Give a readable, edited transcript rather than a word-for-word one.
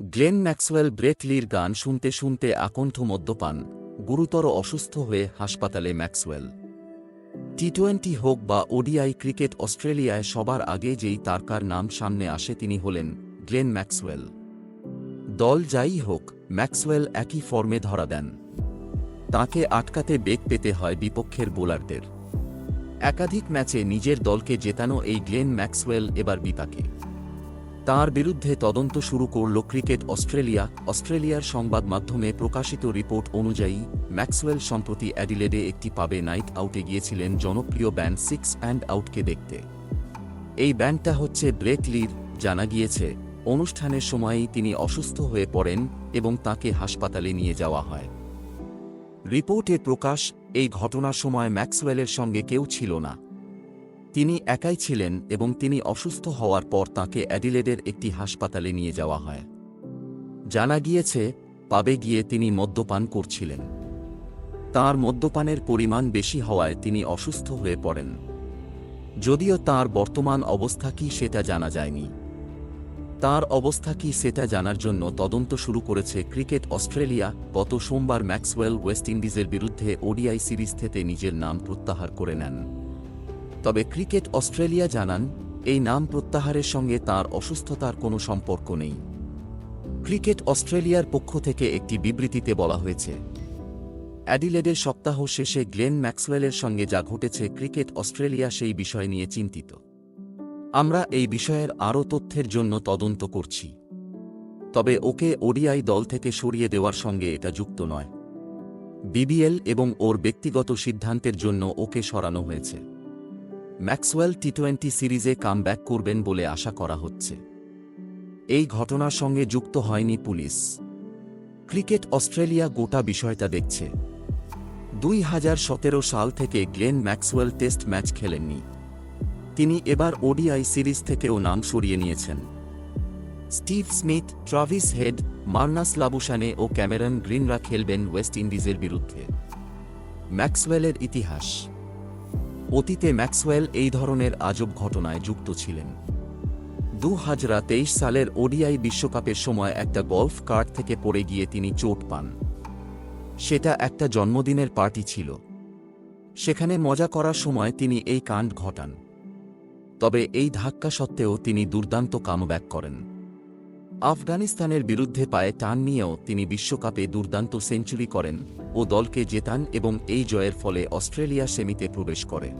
Glenn Maxwell Brett লির গান শুনতে শুনতে আকণ্ঠ মদ্যপান, গুরুতর অসুস্থ হয়ে হাসপাতালে ম্যাক্সওয়েল। টি-20 হোক বা ওডিআই ক্রিকেট অস্ট্রেলিয়ায় সবার আগে যেই তারকার নাম সামনে আসে তিনি হলেন গ্লেন ম্যাক্সওয়েল। দল যাই হোক, ম্যাক্সওয়েল একই ফর্মে ধরা দেন। তাঁকে আটকাতে বেগ পেতে হয় বিপক্ষের বোলারদের। একাধিক ম্যাচে নিজের দলকে জেতানো এই গ্লেন ম্যাক্সওয়েল এবার বিপাকে। তাঁর বিরুদ্ধে তদন্ত শুরু করল ক্রিকেট অস্ট্রেলিয়া। অস্ট্রেলিয়ার সংবাদ মাধ্যমে প্রকাশিত রিপোর্ট অনুযায়ী ম্যাক্সওয়েল সম্প্রতি অ্যাডিলেডে একটি পাবে নাইট আউটে গিয়েছিলেন জনপ্রিয় ব্যান্ড 6 অ্যান্ড আউটকে দেখতে। এই ব্যান্ডটা হচ্ছে ব্রেট লির। জানা গিয়েছে, অনুষ্ঠানের সময়ই তিনি অসুস্থ হয়ে পড়েন এবং তাঁকে হাসপাতালে নিয়ে যাওয়া হয়। রিপোর্টে প্রকাশ, এই ঘটনার সময় ম্যাক্সওয়েলের সঙ্গে কেউ ছিল না। তিনি একাই ছিলেন এবং তিনি অসুস্থ হওয়ার পর তাঁকে অ্যাডিলেডের একটি হাসপাতালে নিয়ে যাওয়া হয়। জানা গিয়েছে, পাবে গিয়ে তিনি মদ্যপান করছিলেন। তাঁর মদ্যপানের পরিমাণ বেশি হওয়ায় তিনি অসুস্থ হয়ে পড়েন। যদিও তাঁর বর্তমান অবস্থা কী সেটা জানা যায়নি। তাঁর অবস্থা কী সেটা জানার জন্য তদন্ত শুরু করেছে ক্রিকেট অস্ট্রেলিয়া। গত সোমবার ম্যাক্সওয়েল ওয়েস্ট ইন্ডিজের বিরুদ্ধে ওডিআই সিরিজ থেকে নিজের নাম প্রত্যাহার করে নেন। তবে ক্রিকেট অস্ট্রেলিয়া জানান, এই নাম প্রত্যাহারের সঙ্গে তাঁর অসুস্থতার কোনো সম্পর্ক নেই। ক্রিকেট অস্ট্রেলিয়ার পক্ষ থেকে একটি বিবৃতিতে বলা হয়েছে, অ্যাডিলেডের সপ্তাহ শেষে গ্লেন ম্যাক্সওয়েলের সঙ্গে যা ঘটেছে, ক্রিকেট অস্ট্রেলিয়া সেই বিষয় নিয়ে চিন্তিত। আমরা এই বিষয়ের আরও তথ্যের জন্য তদন্ত করছি। তবে ওকে ওডিআই দল থেকে সরিয়ে দেওয়ার সঙ্গে এটা যুক্ত নয়। বিবিএল এবং ওর ব্যক্তিগত সিদ্ধান্তের জন্য ওকে সরানো হয়েছে। ম্যাক্সওয়েল টি-20 সিরিজে কামব্যাক করবেন বলে আশা করা হচ্ছে। এই ঘটনার সঙ্গে যুক্ত হয়নি পুলিশ। ক্রিকেট অস্ট্রেলিয়া গোটা বিষয়টা দেখছে। 2017 সাল থেকে গ্লেন ম্যাক্সওয়েল টেস্ট ম্যাচ খেলেননি। তিনি এবার ওডিআই সিরিজ থেকেও নাম সরিয়ে নিয়েছেন। Steve Smith, Travis Head, Marnus Labuschagne ও ক্যামেরন গ্রিনরা খেলবেন ওয়েস্ট ইন্ডিজের বিরুদ্ধে। ম্যাক্সওয়েলের ইতিহাস। অতীতে ম্যাক্সওয়েল এই ধরনের আজব ঘটনায় যুক্ত ছিলেন। 2023 সালের ওডিআই বিশ্বকাপের সময় একটা গল্ফ কার্ট থেকে পড়ে গিয়ে তিনি চোট পান। সেটা একটা জন্মদিনের পার্টি ছিল। সেখানে মজা করার সময় তিনি এই কাণ্ড ঘটান। তবে এই ধাক্কা সত্ত্বেও তিনি দুর্দান্ত কামব্যাক করেন। আফগানিস্তানের বিরুদ্ধে পায়ে টান নিয়েও তিনি বিশ্বকাপে দুর্দান্ত সেঞ্চুরি করেন ও দলকে জেতান এবং এই জয়ের ফলে অস্ট্রেলিয়া সেমিতে প্রবেশ করে।